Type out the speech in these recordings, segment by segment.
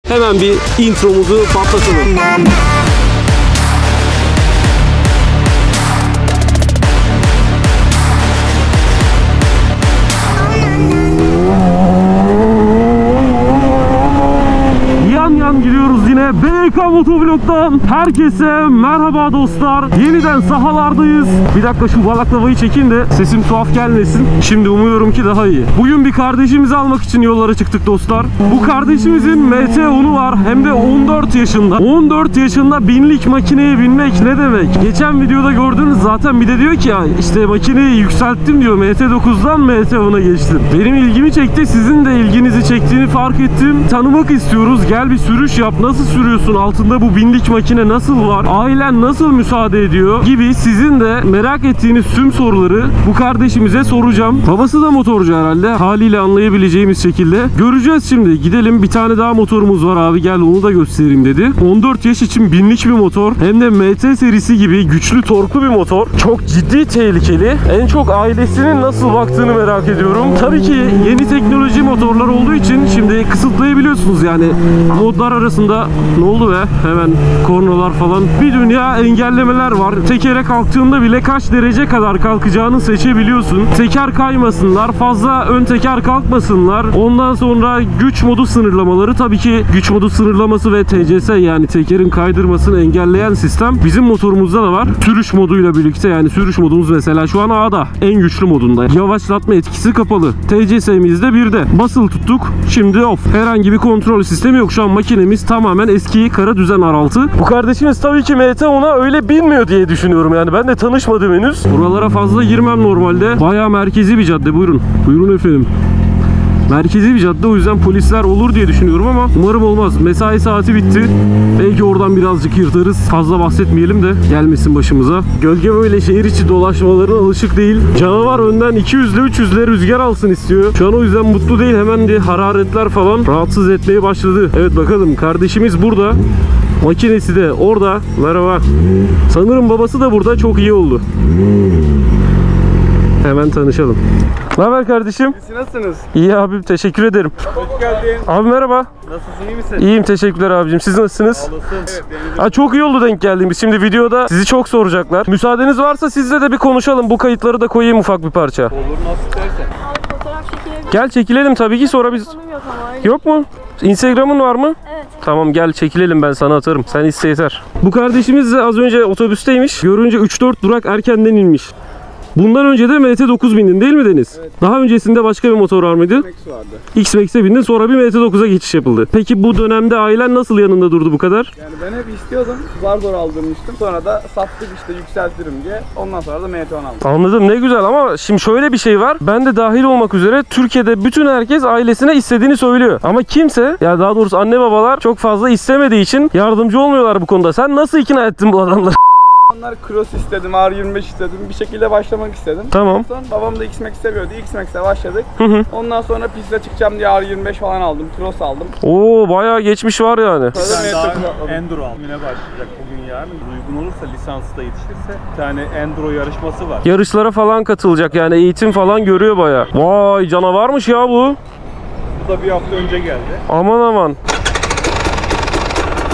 hemen bir intromuzu patlatalım. Gidiyoruz yine. BK Motovlog'dan herkese merhaba dostlar. Yeniden sahalardayız. Bir dakika şu balaklavayı çekeyim de sesim tuhaf gelmesin. Şimdi umuyorum ki daha iyi. Bugün bir kardeşimizi almak için yollara çıktık dostlar. Bu kardeşimizin MT-10'u var. Hem de 14 yaşında. 14 yaşında binlik makineye binmek ne demek? Geçen videoda gördünüz zaten, bir de diyor ki ya işte makineyi yükselttim diyor. MT-9'dan MT-10'a geçtim. Benim ilgimi çekti. Sizin de ilginizi çektiğini fark ettim. Tanımak istiyoruz. Gel bir sürüş yap. Nasıl sürüyorsun? Altında bu binlik makine nasıl var? Ailen nasıl müsaade ediyor? Gibi sizin de merak ettiğiniz tüm soruları bu kardeşimize soracağım. Babası da motorcu herhalde. Haliyle anlayabileceğimiz şekilde. Göreceğiz şimdi. Gidelim. Bir tane daha motorumuz var abi. Gel onu da göstereyim dedi. 14 yaş için binlik bir motor. Hem de MT serisi gibi güçlü, torklu bir motor. Çok ciddi tehlikeli. En çok ailesinin nasıl baktığını merak ediyorum. Tabii ki yeni teknoloji motorlar olduğu için şimdi kısıtlayabiliyorsunuz yani. Modlar arasında ne oldu be? Hemen kornalar falan. Bir dünya engellemeler var. Tekere kalktığında bile kaç derece kadar kalkacağını seçebiliyorsun. Teker kaymasınlar. Fazla ön teker kalkmasınlar. Ondan sonra güç modu sınırlamaları. Tabii ki güç modu sınırlaması ve TCS yani tekerin kaydırmasını engelleyen sistem bizim motorumuzda da var. Sürüş moduyla birlikte, yani sürüş modumuz mesela şu an A'da. En güçlü modunda. Yavaşlatma etkisi kapalı. TCS'miz de 1'de. Basılı tuttuk. Şimdi off. Herhangi bir kontrol sistemi yok. Şu an makinemiz tamamen eski kara düzen R6. Bu kardeşimiz tabii ki MT-10'a öyle binmiyor diye düşünüyorum yani. Ben de tanışmadım henüz. Buralara fazla girmem normalde. Bayağı merkezi bir cadde. Buyurun. Buyurun efendim. Merkezi bir cadde, o yüzden polisler olur diye düşünüyorum ama umarım olmaz. Mesai saati bitti. Belki oradan birazcık yırtarız. Fazla bahsetmeyelim de gelmesin başımıza. Gölge böyle şehir içi dolaşmalarına alışık değil. Canavar önden 200'le 300'le rüzgar alsın istiyor. Şu an o yüzden mutlu değil. Hemen de hararetler falan rahatsız etmeye başladı. Evet bakalım, kardeşimiz burada. Makinesi de orada. Merhaba. Sanırım babası da burada. Çok iyi oldu. Hemen tanışalım. Ne haber kardeşim? Siz nasılsınız? İyi abim, teşekkür ederim. Hoş geldin. Abi merhaba. Nasılsın, iyi misin? İyiyim, teşekkürler abicim. Siz nasılsınız? Evet, denizim. Çok iyi oldu denk geldiğimiz. Şimdi videoda sizi çok soracaklar. Müsaadeniz varsa sizle de bir konuşalım. Bu kayıtları da koyayım ufak bir parça. Olur, nasıl istersen. Fotoğraf çekilebilir. Gel çekilelim tabii ki, sonra biz... Telefonum yok ama. Yok mu? Instagram'ın var mı? Evet. Tamam gel çekilelim, ben sana atarım. Sen iste yeter. Bu kardeşimiz de az önce otobüsteymiş. Görünce 3-4 durak erkenden inmiş. Bundan önce de MT-9 bindin değil mi Deniz? Evet. Daha öncesinde başka bir motor var mıydı? X vardı. X-Max'e bindin, sonra bir MT-9'a geçiş yapıldı. Peki bu dönemde ailen nasıl yanında durdu bu kadar? Yani ben hep istiyordum. Zar zor aldırmıştım. Sonra da sattık işte, yükseltirim diye. Ondan sonra da MT-10 aldım. Anladım, ne güzel. Ama şimdi şöyle bir şey var. Ben de dahil olmak üzere Türkiye'de bütün herkes ailesine istediğini söylüyor. Ama kimse, ya daha doğrusu anne babalar çok fazla istemediği için yardımcı olmuyorlar bu konuda. Sen nasıl ikna ettin bu adamları? Onlar Cross istedim, R25 istedim. Bir şekilde başlamak istedim. Tamam. Sonra babam da X-Max seviyordu. X-Max'e başladık. Hı. Ondan sonra piste çıkacağım diye R25 falan aldım. Cross aldım. Oo, bayağı geçmiş var yani. Sonra Bir tane MT-9 daha aldım. Enduro almaya başlayacak bugün yarın. Uygun olursa, lisansı da yetişirse bir tane Enduro yarışması var. Yarışlara falan katılacak yani, eğitim falan görüyor bayağı. Vay canavarmış ya bu. Bu da bir hafta önce geldi. Aman aman.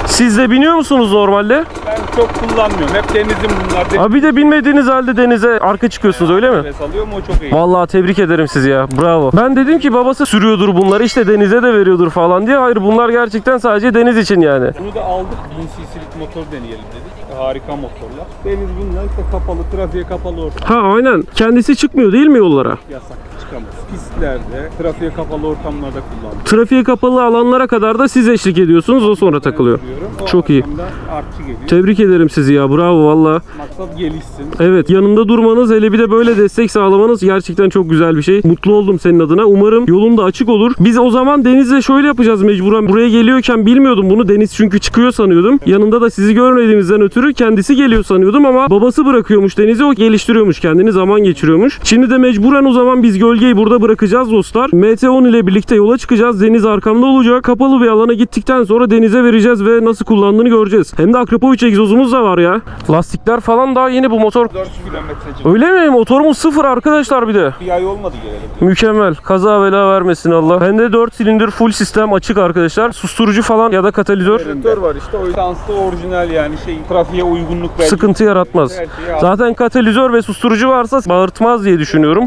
Siz de biniyor musunuz normalde? Ben çok kullanmıyorum. Hep denizim bunlar. Abi de bilmediğiniz halde denize arka çıkıyorsunuz öyle mi? Nefes alıyorum, o çok iyi. Vallahi tebrik ederim sizi ya. Bravo. Ben dedim ki babası sürüyordur bunları, işte denize de veriyordur falan diye. Hayır, bunlar gerçekten sadece deniz için yani. Bunu da aldık. 1000 cc'lik motor deneyelim dedik. Harika motorlar. Deniz bunlar işte, kapalı, trafiğe kapalı ortam. Ha aynen. Kendisi çıkmıyor değil mi yollara? Yasak, çıkamaz. Pistlerde, trafiğe kapalı ortamlarda kullandım. Trafiğe kapalı alanlara kadar da siz eşlik ediyorsunuz, o sonra takılıyor. Çok iyi. Artçı geliyor. Tebrik ederim sizi ya, bravo valla. Maksat gelişsin. Evet, yanında durmanız, hele bir de böyle destek sağlamanız gerçekten çok güzel bir şey. Mutlu oldum senin adına. Umarım yolun da açık olur. Biz o zaman Deniz'le şöyle yapacağız mecburen. Buraya geliyorken bilmiyordum bunu. Deniz çünkü çıkıyor sanıyordum. Yanında da sizi görmediğimizden ötürü instruktörü kendisi geliyor sanıyordum ama babası bırakıyormuş denize, o geliştiriyormuş kendini, zaman geçiriyormuş. Şimdi de mecburen o zaman biz gölgeyi burada bırakacağız dostlar. MT-10 ile birlikte yola çıkacağız. Deniz arkamda olacak. Kapalı bir alana gittikten sonra denize vereceğiz ve nasıl kullandığını göreceğiz. Hem de Akrapovic egzozumuz da var ya. Lastikler falan daha yeni bu motor. 400 kilometreci. Öyle mi? Motorumuz sıfır arkadaşlar bir de. Bir ay olmadı gelelim. Mükemmel. Kaza bela vermesin Allah. Bende 4 silindir full sistem açık arkadaşlar. Susturucu falan ya da katalizör. Jeneratör var işte. O yüzden Şanslı orijinal yani trafiğe uygunluk belki. Sıkıntı yaratmaz. Her şeyi Zaten katalizör ve susturucu varsa bağırtmaz diye düşünüyorum.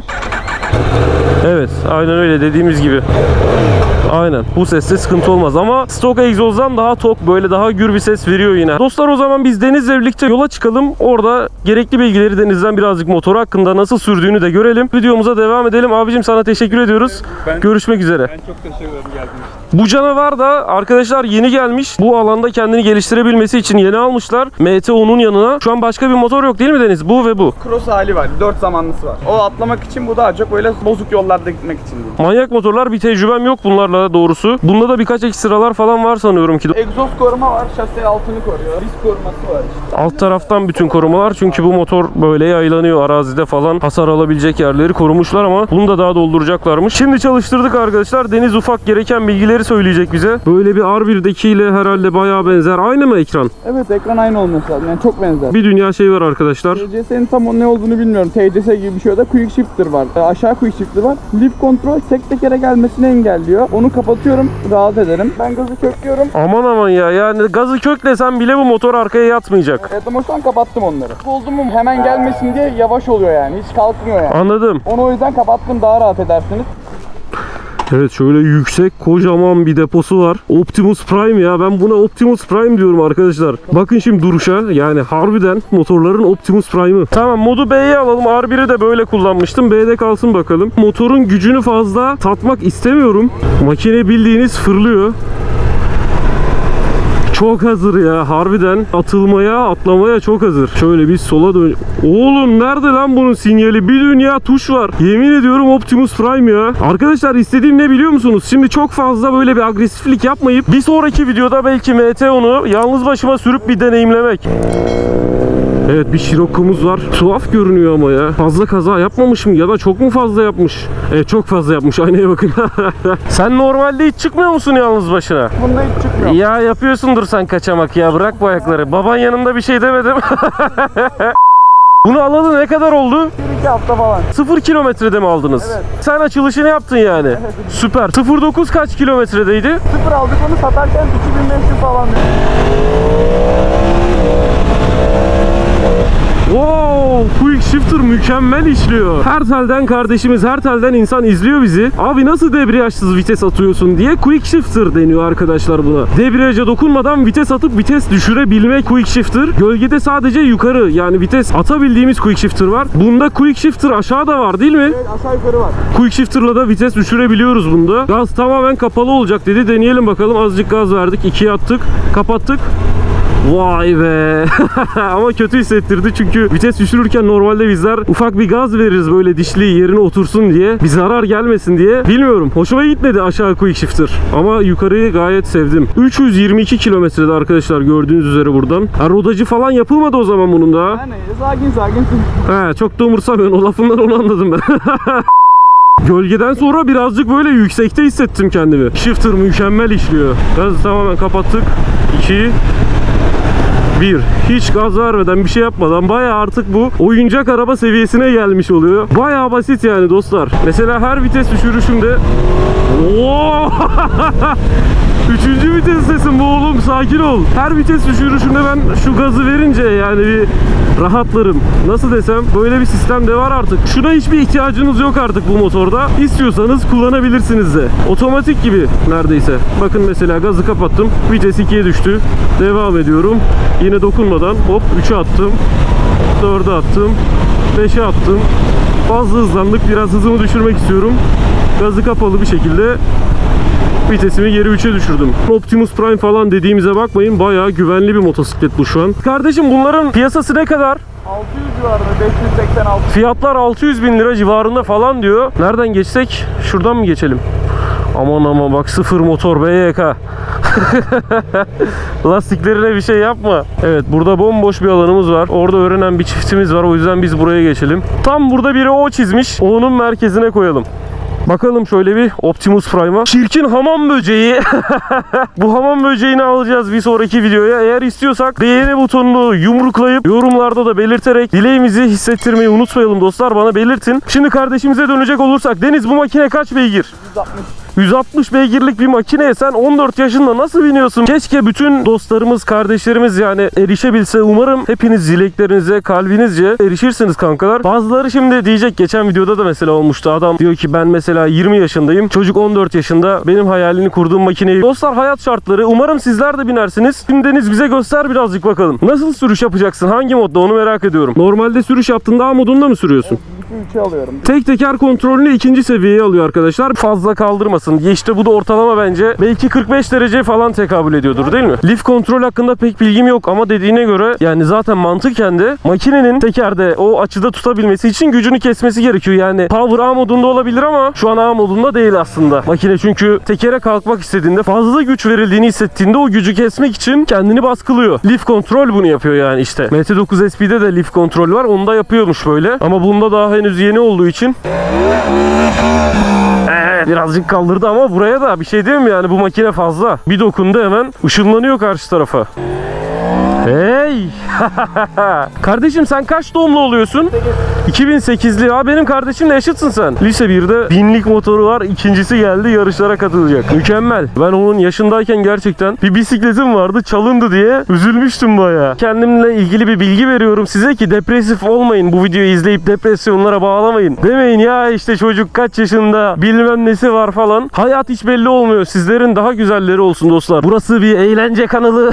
Evet, aynen öyle dediğimiz gibi. Aynen. Bu seste sıkıntı olmaz ama stok egzozdan daha tok, böyle daha gür bir ses veriyor yine. Dostlar o zaman biz Deniz'le birlikte yola çıkalım. Orada gerekli bilgileri Deniz'den birazcık motor hakkında nasıl sürdüğünü de görelim. Videomuza devam edelim. Abicim sana teşekkür ediyoruz. Görüşmek üzere. Ben çok teşekkür ederim geldiğiniz için. Bu canavar da arkadaşlar yeni gelmiş. Bu alanda kendini geliştirebilmesi için yeni almışlar. MT-10'un yanına. Şu an başka bir motor yok değil mi Deniz? Bu ve bu. cross hali var. 4 zamanlısı var. O atlamak için, bu daha çok böyle bozuk yollarda gitmek için değil. Manyak motorlar, bir tecrübem yok bunlarla doğrusu. Bunda da birkaç ekstralar falan var sanıyorum ki. Egzoz koruma var. Şase altını koruyor. Risk koruması var işte. Alt taraftan bütün korumalar, çünkü bu motor böyle yaylanıyor, arazide falan hasar alabilecek yerleri korumuşlar ama bunu da daha dolduracaklarmış. Şimdi çalıştırdık arkadaşlar. Deniz ufak gereken bilgileri söyleyecek bize. Böyle bir R1'deki ile herhalde bayağı benzer. Aynı mı ekran? Evet, ekran aynı olması lazım. Yani çok benzer. Bir dünya şey var arkadaşlar. TCS'nin tam ne olduğunu bilmiyorum. TCS gibi bir şey, o da quick shifter var. Aşağı quick shifter var. Lift kontrol tek tekere gelmesini engelliyor. Onu kapatıyorum, rahat ederim. Ben gazı köklüyorum. Aman aman ya, yani gazı köklesen bile bu motor arkaya yatmayacak. Evet ama şu an kapattım onları. Buldum mu hemen gelmesin diye yavaş oluyor yani. Hiç kalkmıyor yani. Anladım. Onu o yüzden kapattım, daha rahat edersiniz. Evet, şöyle yüksek kocaman bir deposu var. Optimus Prime ya, ben buna Optimus Prime diyorum arkadaşlar. Bakın şimdi duruşa, yani harbiden motorların Optimus Prime'ı. Tamam, modu B'ye alalım. R1'i de böyle kullanmıştım. B'de kalsın bakalım. Motorun gücünü fazla tatmak istemiyorum. Makine bildiğiniz fırlıyor. Çok hazır ya, harbiden atılmaya, atlamaya çok hazır. Şöyle bir sola dön. Oğlum nerede lan bunun sinyali? Bir dünya tuş var. Yemin ediyorum Optimus Prime ya. Arkadaşlar istediğim ne biliyor musunuz? Şimdi çok fazla böyle bir agresiflik yapmayıp bir sonraki videoda belki MT-10'u yalnız başıma sürüp bir deneyimlemek. Evet, bir Scirocco'muz var. Tuhaf görünüyor ama ya. Fazla kaza yapmamış mı ya da çok mu fazla yapmış? Evet, çok fazla yapmış. Aynaya bakın. Sen normalde hiç çıkmıyor musun yalnız başına? Bunda hiç çıkmıyor. Ya yapıyorsundur sen kaçamak ya. Bırak bu ayakları. Baban yanında bir şey demedim. Bunu alalı ne kadar oldu? 1-2 hafta falan. 0 kilometrede mi aldınız? Evet. Sen açılışını yaptın yani. Evet. Süper. 09 kaç kilometredeydi? 0 aldık, onu satarken 2500 falan. Wow, quick shifter mükemmel işliyor. Her telden kardeşimiz, her telden insan izliyor bizi. Abi nasıl debriyajsız vites atıyorsun diye quick shifter deniyor arkadaşlar buna. Debriyaja dokunmadan vites atıp vites düşürebilmek quick shifter. Gölgede sadece yukarı, yani vites atabildiğimiz quick shifter var. Bunda quick shifter aşağıda var değil mi? Evet, aşağı yukarı var. Quick shifter'la da vites düşürebiliyoruz bunda. Gaz tamamen kapalı olacak dedi. Deneyelim bakalım. Azıcık gaz verdik. 2'ye attık. Kapattık. Vay be. Ama kötü hissettirdi çünkü vites düşürürken normalde bizler ufak bir gaz veririz böyle dişli yerine otursun diye, bir zarar gelmesin diye. Bilmiyorum, hoşuma gitmedi aşağı quick shifter ama yukarıyı gayet sevdim. 322 kilometrede arkadaşlar, gördüğünüz üzere buradan. Rodajı falan yapılmadı o zaman bunun da. Yani sakin. He, çok da umursamıyorsun, o lafından onu anladım ben. Gölgeden sonra birazcık böyle yüksekte hissettim kendimi. Shifter mükemmel işliyor. Gazı tamamen kapattık. 2 1. Hiç gaz vermeden, bir şey yapmadan bayağı artık bu oyuncak araba seviyesine gelmiş oluyor. Bayağı basit yani dostlar. Mesela her vites düşürüşümde Üçüncü vitestesin bu oğlum, sakin ol. Her vites düşürüşünde ben şu gazı verince yani bir rahatlarım. Nasıl desem, böyle bir sistem de var artık. Şuna hiçbir ihtiyacınız yok artık bu motorda. İstiyorsanız kullanabilirsiniz de. Otomatik gibi neredeyse. Bakın mesela gazı kapattım. Vites 2'ye düştü. Devam ediyorum. Yine dokunmadan hop 3'e attım. 4'e attım. 5'e attım. Fazla hızlandık. Biraz hızımı düşürmek istiyorum. Gazı kapalı bir şekilde vitesimi geri 3'e düşürdüm. Optimus Prime falan dediğimize bakmayın. Bayağı güvenli bir motosiklet bu şu an. Kardeşim bunların piyasası ne kadar? 600 civarında, 586. Fiyatlar 600 bin lira civarında falan diyor. Nereden geçsek? Şuradan mı geçelim? Aman bak, sıfır motor BYK. Lastiklerine bir şey yapma. Evet, burada bomboş bir alanımız var. Orada öğrenen bir çiftimiz var. O yüzden biz buraya geçelim. Tam burada biri O çizmiş. O'nun merkezine koyalım. Bakalım şöyle bir Optimus Prime'a. Çirkin hamam böceği. Bu hamam böceğini alacağız bir sonraki videoya. Eğer istiyorsak beğeni butonunu yumruklayıp yorumlarda da belirterek dileğimizi hissettirmeyi unutmayalım dostlar. Bana belirtin. Şimdi kardeşimize dönecek olursak, Deniz, bu makine kaç beygir? 160 beygirlik bir makineye sen 14 yaşında nasıl biniyorsun? Keşke bütün dostlarımız, kardeşlerimiz yani erişebilse. Umarım hepiniz dileklerinize kalbinizce erişirsiniz kankalar. Bazıları şimdi diyecek, geçen videoda da mesela olmuştu. Adam diyor ki ben mesela 20 yaşındayım. Çocuk 14 yaşında. Benim hayalini kurduğum makineyi. Dostlar, hayat şartları. Umarım sizler de binersiniz. Şimdi Deniz bize göster birazcık bakalım. Nasıl sürüş yapacaksın? Hangi modda? Onu merak ediyorum. Normalde sürüş yaptığında A modunda mı sürüyorsun? 3'e alıyorum. Tek teker kontrolünü 2. seviyeye alıyor arkadaşlar. Fazla kaldırmasın. İşte bu da ortalama bence. Belki 45 derece falan tekabül ediyordur, değil mi? Lift kontrol hakkında pek bilgim yok ama dediğine göre yani zaten mantıken de makinenin tekerde o açıda tutabilmesi için gücünü kesmesi gerekiyor. Yani power A modunda olabilir ama şu an A modunda değil aslında. Makine çünkü tekere kalkmak istediğinde, fazla güç verildiğini hissettiğinde o gücü kesmek için kendini baskılıyor. Lift kontrol bunu yapıyor yani işte. MT9 SP'de de lift kontrol var. Onda yapıyormuş böyle. Ama bunda daha henüz yeni olduğu için birazcık kaldırdı ama buraya da bir şey diyeyim mi yani, bu makine fazla. Bir dokundu hemen ışınlanıyor karşı tarafa. Hey! Kardeşim sen kaç doğumlu oluyorsun? 2008'li. Ha, benim kardeşimle eşitsin sen. Lise 1'de binlik motoru var. İkincisi geldi, yarışlara katılacak. Mükemmel. Ben onun yaşındayken gerçekten bir bisikletim vardı, çalındı diye üzülmüştüm bayağı. Kendimle ilgili bir bilgi veriyorum size ki depresif olmayın. Bu videoyu izleyip depresyonlara bağlamayın. Demeyin ya işte çocuk kaç yaşında, bilmem nesi var falan. Hayat hiç belli olmuyor. Sizlerin daha güzelleri olsun dostlar. Burası bir eğlence kanalı.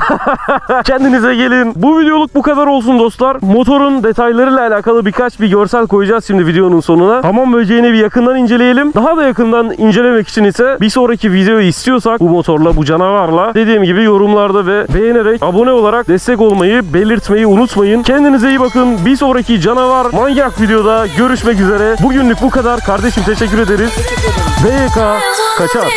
Kendinize gelin. Bu videoluk bu kadar olsun dostlar. Motorun detaylarıyla alakalı birkaç bir görsel koyacağız şimdi videonun sonuna. Hamam böceğini bir yakından inceleyelim. Daha da yakından incelemek için ise bir sonraki videoyu istiyorsak bu motorla, bu canavarla, dediğim gibi yorumlarda ve beğenerek, abone olarak destek olmayı, belirtmeyi unutmayın. Kendinize iyi bakın. Bir sonraki canavar manyak videoda görüşmek üzere. Bugünlük bu kadar. Kardeşim teşekkür ederiz. BYK kaçar.